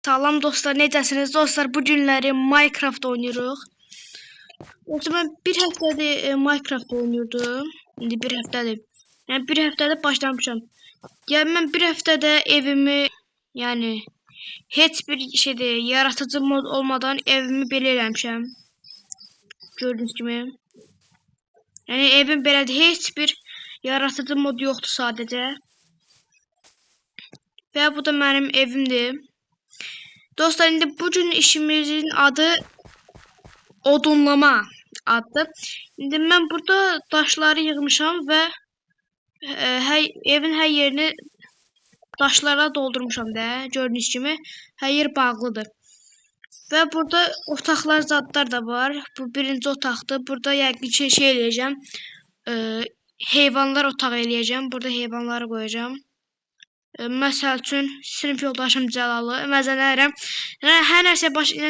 Salam dostlar, necəsiniz? Dostlar, bu günləri Minecraft oynuruq. Yoxsa mən bir həftədir Minecraft oynuyordum. İndi bir həftədir. Yəni bir həftədə başlamışam. Yəni mən bir həftədə evimi, yəni heç bir şeydə yaratıcı mod olmadan evimi belə eləmişəm. Gördüyünüz kimi. Yəni evim belədir, heç bir yaratıcı mod yoxdur sadəcə. Və bu da mənim evimdir. Dostlar, indi bugün işimizin adı odunlama adlı. İndi mən burada daşları yığmışam və evin hər yerini daşlarla doldurmuşam da. Gördüyünüz kimi hər yer bağlıdır. Və burada otaqlar zadlar da var. Bu birinci otaqdır. Burada yəqin ki şey eləyəcəm. Heyvanlar otağı eləyəcəm. Burada heyvanları qoyacağam. Məsəl üçün sinif yoldaşım Cəlalı məzələyirəm. Yəni hər nəsə başına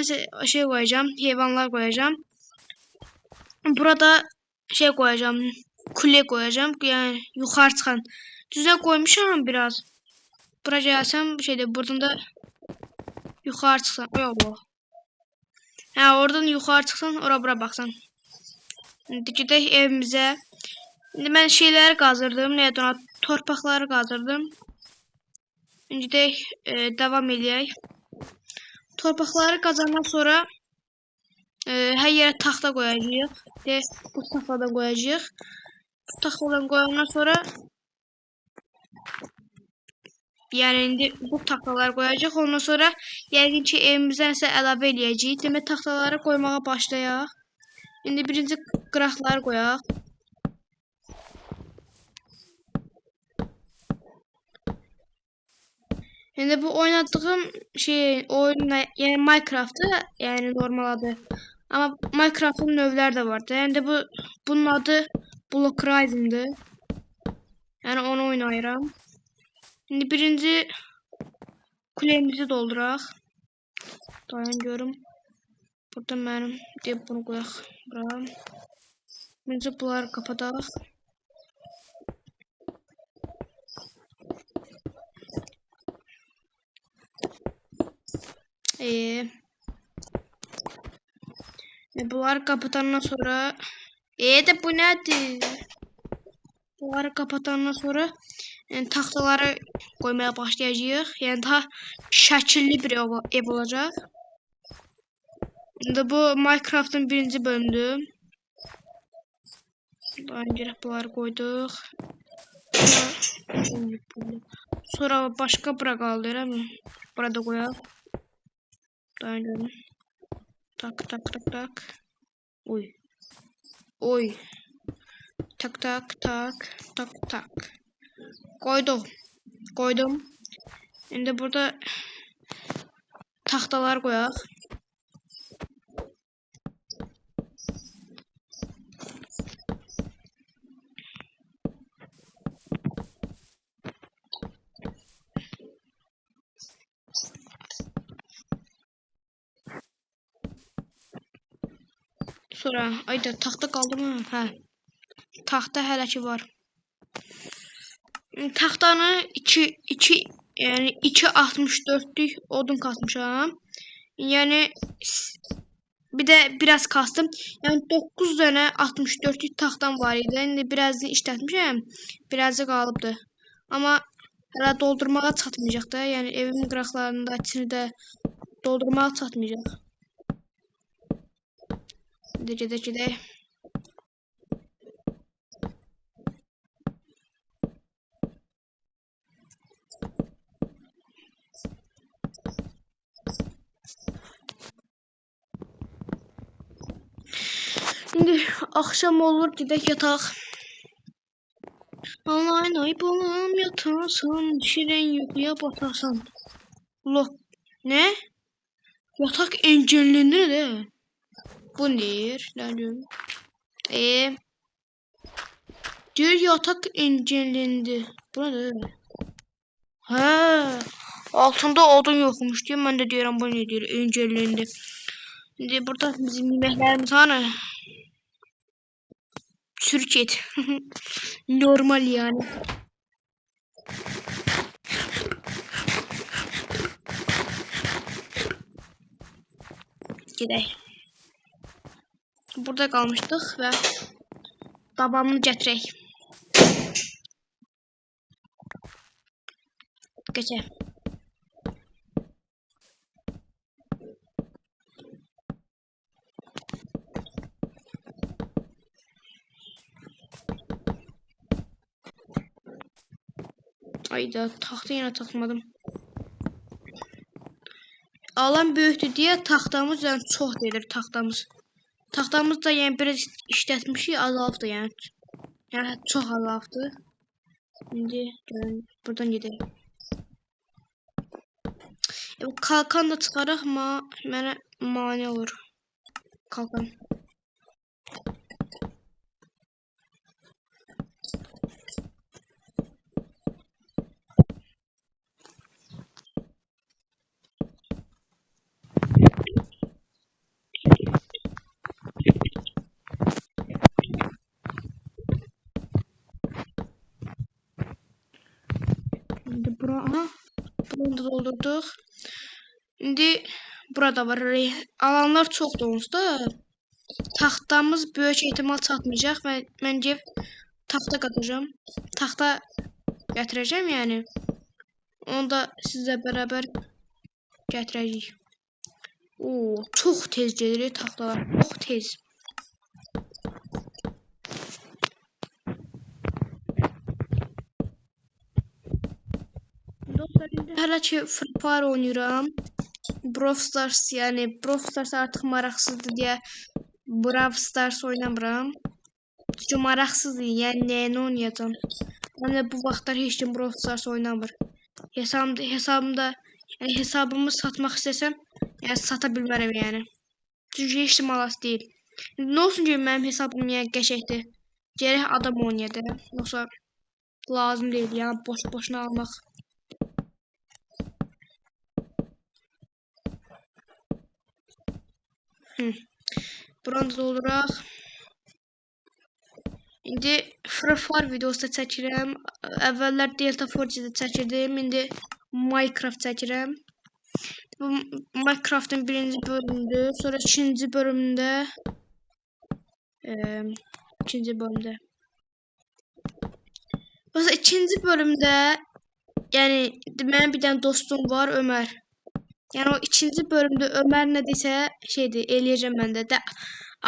şey qoyacağam, heyvanlar qoyacağam. Burada şey qoyacağam, kule qoyacağam. Yəni yuxarı çıxan. Düzə qoymuşam biraz. Bura gəlsəm şeydə buradan da yuxarı çıxsan. Oy Allah. Hə, oradan yuxarı çıxsan, ora bura baxsan. İndi gedək evimizə. İndi mən şeyləri qazırdım, nədir ona? Torpaqları qazırdım. İndi də davam eləyək. Torpaqları qazandan sonra hər yerə taxta qoyacağıq. Bu taxtadan qoyacağıq. Bu taxtadan qoyandan sonra yəni indi bu taxtaları qoyacağıq. Ondan sonra yəqin ki evimizə nəsə əlavə eləyəcəyik. Demək taxtaları qoymağa başlayaq. İndi birinci qıraqları qoyaq. Yəni bu oynadığım oyun yəni Minecraft'ı, yəni normal adı. Amma Minecraft'ın növləri də var. Yəni bunun adı Block Rising'dir. Yəni onu oynayıram. İndi birinci kulemizi dolduraq. Dayan görüm. Burada mənim deyib bunu qoyaq bura. Birinci bunları qapadaq. Bunları kapatandan sonra de bu nədir? Bunları kapatandan sonra yəni taxtaları qoymaya başlayacağıq. Yəni daha şəkilli bir ev olacaq. İndi bu Minecraft'ın birinci bölümüdür. Bunları qoyduq. Sonra başqa bura qaldı, eləmi? Burada qoyaq. Dayan. Tak. Oy. Tak. Koydum. Şimdi burada taxtalar qoyaq. Sonra ayda taxta qaldı mı? Hə. Taxta hələ ki var. Taxtanı 2.64'lük odun kasmışam. Yəni bir də biraz kastım. Yəni 9 dənə 64'lük taxtam var idi. İndi birazını işlətmişəm. Birazı qalıbdı. Amma hələ doldurmağa çatmayacaq da. Yəni evimin qıraqlarında içini də doldurmağa çatmayacaq. Gedək. Şimdi akşam olur, gedək yataq. Ay balam yatasan, şirin yuxuya batasan. Ne? Yatak engellenir de. Bu neyir? Diyor yatak engellendi. Bu ne? Ha, altında odun yokmuş diyor. Ben de diyorum bu ne diyor? Engellendi. Şimdi burada bizim yemeklerimiz hani çürük et. Normal yani. Gedək. Burada qalmışdıq və davamını gətirək. Keçək. Ayda taxtı yenə taxmadım. Alan böyükdür deyə taxtamız yəni çox gedir taxtamız. Taxtamız da yəni biraz işlətmişik, azaldı yəni. Yəni çox azaldı. İndi buradan gedək. Kalkan da çıxaraq mənə mane olur. Kalkan. İndi bunu da doldurduq. İndi burada var. Alanlar çoxdur onsuz da. Taxtamız böyük ehtimal çatmayacaq və mən gəlib taxta qatacağam. Taxta gətirəcəm yəni. Onu da sizlə bərabər gətirəcəyik. Oo, çox tez gedir taxtalar. Çox tez. Dostlar, indi hələ ki Free Fire oynayıram. Brawl Stars, yəni Brawl Stars artıq maraqsızdır deyə Brawl Stars oynamıram. Çünki maraqsızdır, yəni nəyini oynayacağam. Mən də bu vaxtlar heç kim Brawl Stars oynamır. Hesabımı satmaq istəsəm, yəni sata bilmərəm yəni. Çünki heç kim alas deyil. Nə olsun ki mənim hesabım yəni qəşəkdir. Gərək adam oynayacaq. Yoxsa lazım deyil, yəni boş-boşuna almaq. Buranı da dolduraq. İndi Free Fire videosu da çəkirəm. Əvvəllər Delta Forge'də çəkirdim. İndi Minecraft çəkirəm. Bu Minecraft'ın birinci bölümüdür. Sonra ikinci bölümdə ikinci bölümdə yəni mənim bir dənə dostum var, Ömər. Yəni o ikinci bölümdə Ömər nə desə şeydir, eləyəcəm mən də.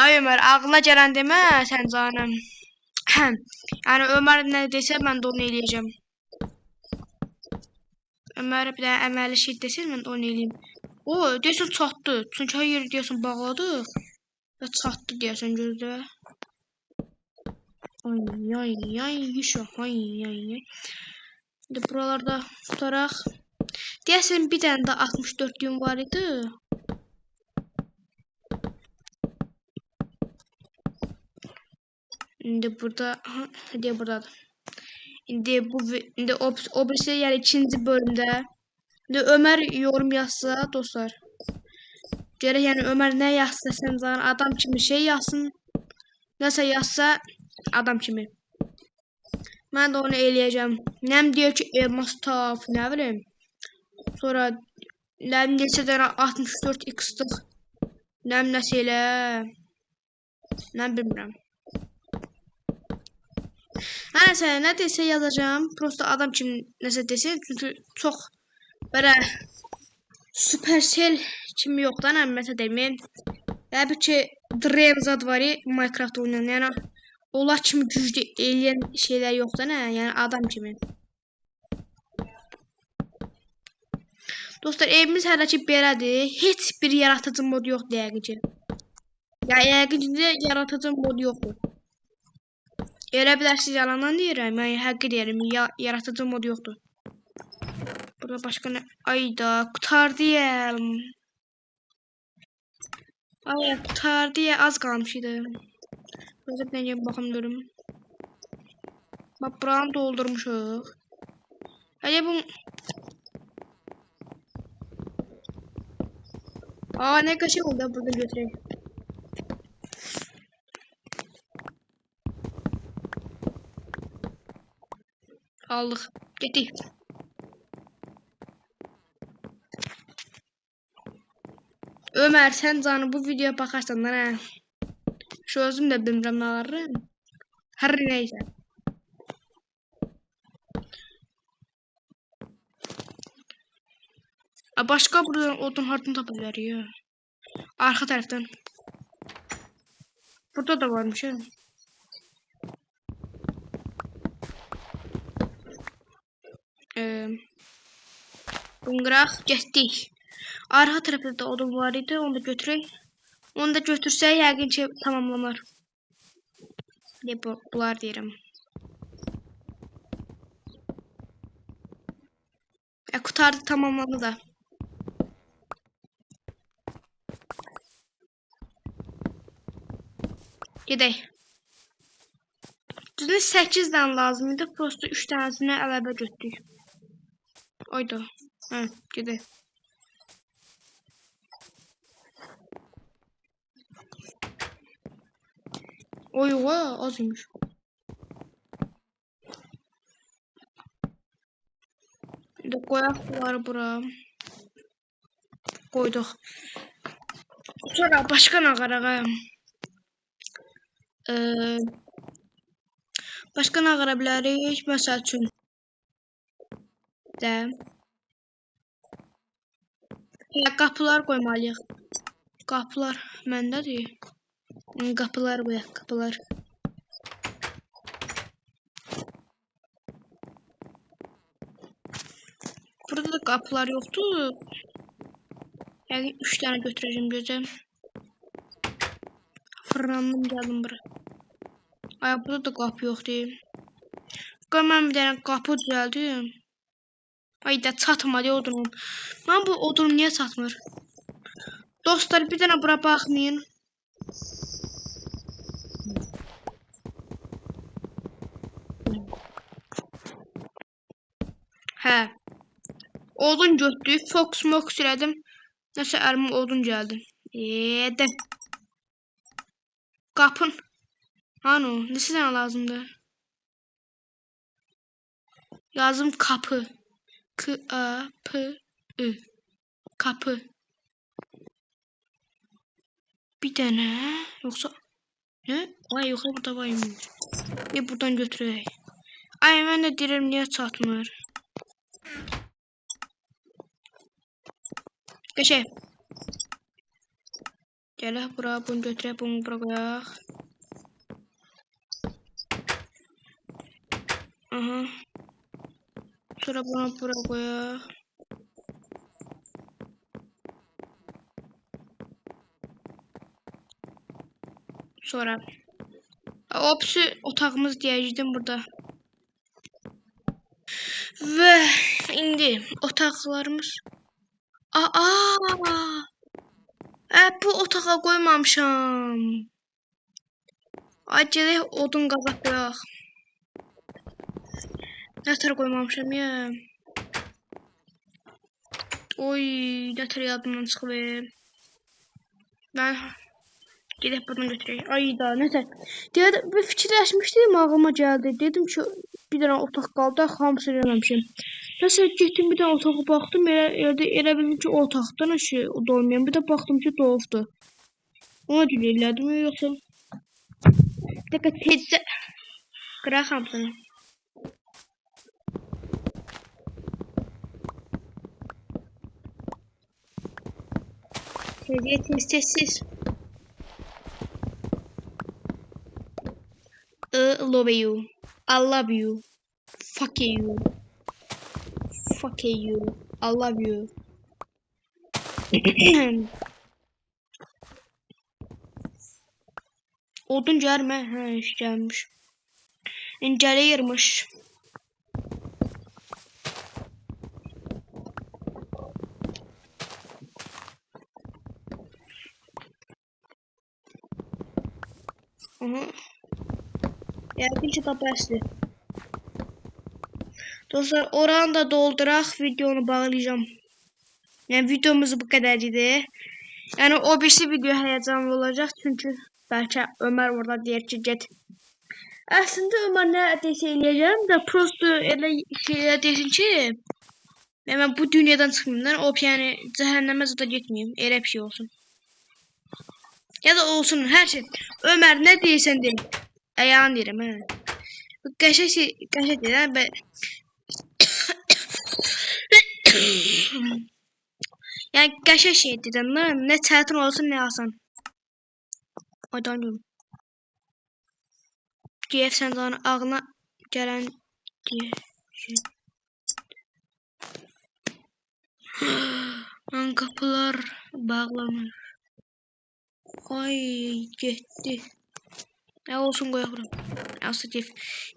Ay Ömər, ağlına gələn demə sən canım. Yəni Ömər nə desə mən də onu eləyəcəm. Ömərə bir dənə əməlli şey desə mən də onu eləyim. O, deyəsən çatdı. Çünki hər yeri deyəsən bağladıq. Və çatdı deyəsən gözlə. Ay, yüşo, ay. İndi buralarda tutaraq. Deyəsən bir dənə də 64 gün var idi. İndi burada, deyə buradadır. İndi o birisi yəni ikinci bölümdə. İndi Ömər yorum yazsa dostlar. Gərək yəni Ömər nə yazsa sən zaten adam kimi şey yazsın. Nəsə yazsa adam kimi. Mən də onu eləyəcəm. Nəm deyir ki elmas tap, nə bilim. Sonra nəm neçə dənə 64x-lıq nəm nəsə elə. Nəm bilmirəm. Nəsə nə desə yazacağım. Prosta adam kimi nəsə desin. Çünki çox belə Supercell kimi yoxdan məsələn deyim. Təbii ki Dream zad var Minecraft oynayan. Yəni onlar kimi güclü eləyən şeylər yoxdan yəni adam kimi. Dostlar, evimiz hələ ki belədir. Heç bir yaratıcı mod yoxdur yəqin ki. Yəni yəqin ki yaratıcı mod yoxdur. Elə bilərsiniz yalandan deyirəm. Yəni həqiqi deyirəm, yaratıcı mod yoxdur. Burada başqa nə? Ayda, qutardı ya. Ay, qutardı ya, az qalmış idi. Burada bir dənə baxım görüm. Bax, buranı doldurmuşuq. Hələ bu... Aa, nə qəşəng oldu burada götürək. Aldıq. Getdik. Ömer sen canı bu videoya bakarsan lan ha. Şu özüm de bilmirəm naları. Her neyse. Başka buradan odun hardan tapabilir ya. Arka taraftan. Burada da varmış ha. Bıngıraq getdik. Arka tarafta da odun var idi. Onu da götürək. Onu da götürsək yəqin ki tamamlanar. Bunlar deyirəm. Qutardı tamamlandı da. Gedək. Düzünü 8 dənə lazım idi. Prosto 3 dənəsini əlavə götürdük. Oyda. Hə, gedək. Oy, azmış. Bir de koyaq bunları bura. Koyduq. Sonra başqa nağarağa. Başqa nağara bilərik. Məsəl üçün də qapılar qoymalıyıq. Qapılar məndədir. Qapılar qoyaq, qapılar. Burada da qapılar yoxdur. Yəni 3 dənə götürəcəm gözəm. Fırlandım gəldim bura. Ay burada da qapı yoxdur. Qoy mən bir dənə qapı düzəldim. Ay da çatmadı odunum. Mən bu odunum niyə çatmır? Dostlar bir dənə bura baxmayın. Hə. Odun götürdük. Fox elədim. Nəsə əlimə odun gəldi. De. Qapın. Ano, neçə dənə lazımdır? Yazım kapı. K-A-P-I. Kapı. Bir dənə. Yoxsa... Ne? Ay yox, burada varmış. Buradan götürək. Ay mən də deyirəm niyə çatmır? Geçək. Gələk bura, bunu götürək, bunu bura qoyaq. Aha. Sonra bunu bura qoyaq. Sonra. Opsi otağımız deyəcəkdim burada. Və indi otaqlarımız. Bu otağa qoymamışam. Ay gələk odun qazaq qoyaq. Nətər qoymamışam ya. Oy, nətər yadımdan çıxıb. Mən gedək buradan götürək. Ay da nətər. Bir fikirləşmişdim, ağlıma gəldi. Dedim ki, bir dənə otaq qaldı, hamısını eləməmişim. Nəsə getdim bir dənə otağa baxdım, elə bildim ki, o otaqdan dolmayan. Bir də baxdım ki, dolubdu. Ona görə elədim, yoxsa bir dəqiqə tezcə qıraq hamısını. Tez. I love you. I love you. Fuck you. Fuck you. I love you. Odun gəlmə. Hə, iş gəlmiş. İncələyirmiş. Aha. Yəqin ki, da bəsdir. Dostlar, oranı da dolduraq, videonu bağlayacağım. Yəni, videomuz bu qədər idi. Yəni, o birisi video həyəcanlı olacaq, çünki bəlkə Ömər orada deyir ki, get. Əslində, Ömər nə desə eləyəcəm də, prosto elə şeyə desin ki, mən bu dünyadan çıxmayayım, yəni, cəhənnəmə zada getməyim, elə bir şey olsun. Ya da olsun her şey. Ömer ne deyirsən de. Ayağın deyirəm hə. Bu qəşəng deyir hə. Yani qəşəng şey deyirəm lan. Ne çətin olsun ne asan. Aydan görüm. Deyək sən də ağına gələn deyək. Lan kapılar bağlanır. Ay getdi. Ne olsun qoyuram. Aslında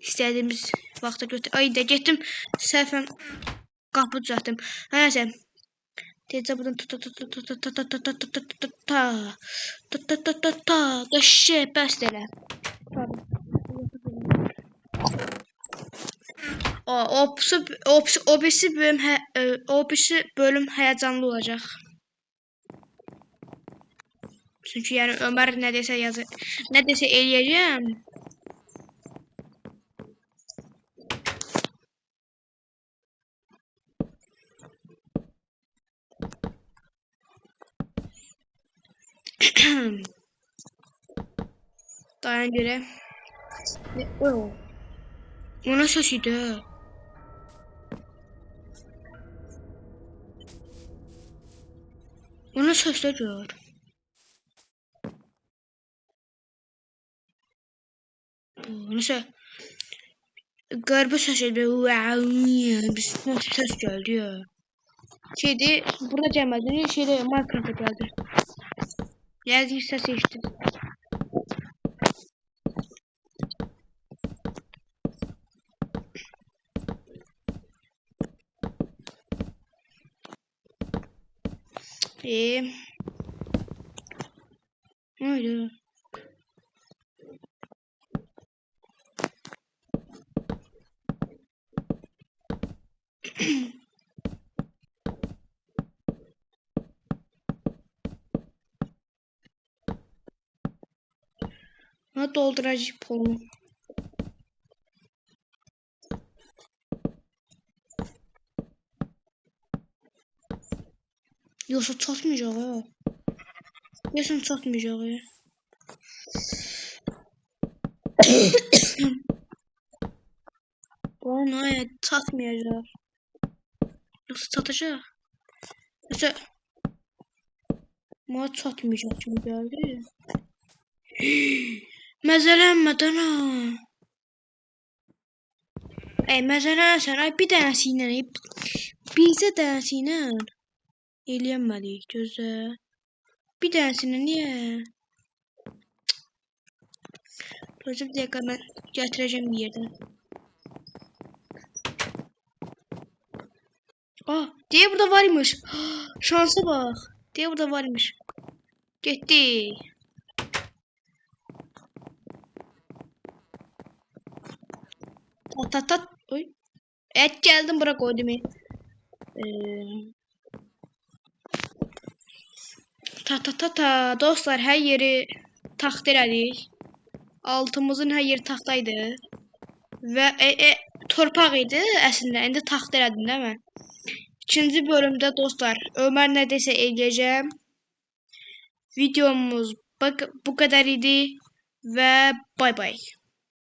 istədiyimiz vaxta götür. Ay da getdim. Səhvən qapı düzəltdim. Nəysə. Tezcə buradan qəşə bəs elə. O bölüm heyecanlı olacak. Çünkü yani Ömer neredeyse neredeyse eləyəcəm. Dayan göre. O ne sesiydi? O ne sesle gör. Neyse. Garip sesiydi. Bir ses geldi ya. Şeydi burada gelmedi. Şeyde Minecraft'a geldi. Geldi ses işte. Öyle. Ne dolduracak polu. Yoksa çatmayacak ha. Yoksa çatmayacak ya. Ona ya çatmayacak. Yoksa çatacak. Yoksa bana çatmayacak gibi geldi. Məzələnmədən ha. Məzələnsən ay bir dənəsiylə bircə dənəsiylə eləyənmədik gözlə. Bir dənəsiylə niyə? Gözlə bir dəqiqə mən gətirəcəm bir yerdən. Deyə burada varmış. Şansa bax. Deyə burada varmış. Getdi. Tat. Oy. Et geldim bırak koydum. Dostlar her yeri takdir edik. Altımızın her yeri taxtaydı. Və torpaq idi əslində. İndi takdir edin değil mi? İkinci bölümdə dostlar Ömer neredeyse eləyəcəm. Videomuz bu kadar idi və bay bay.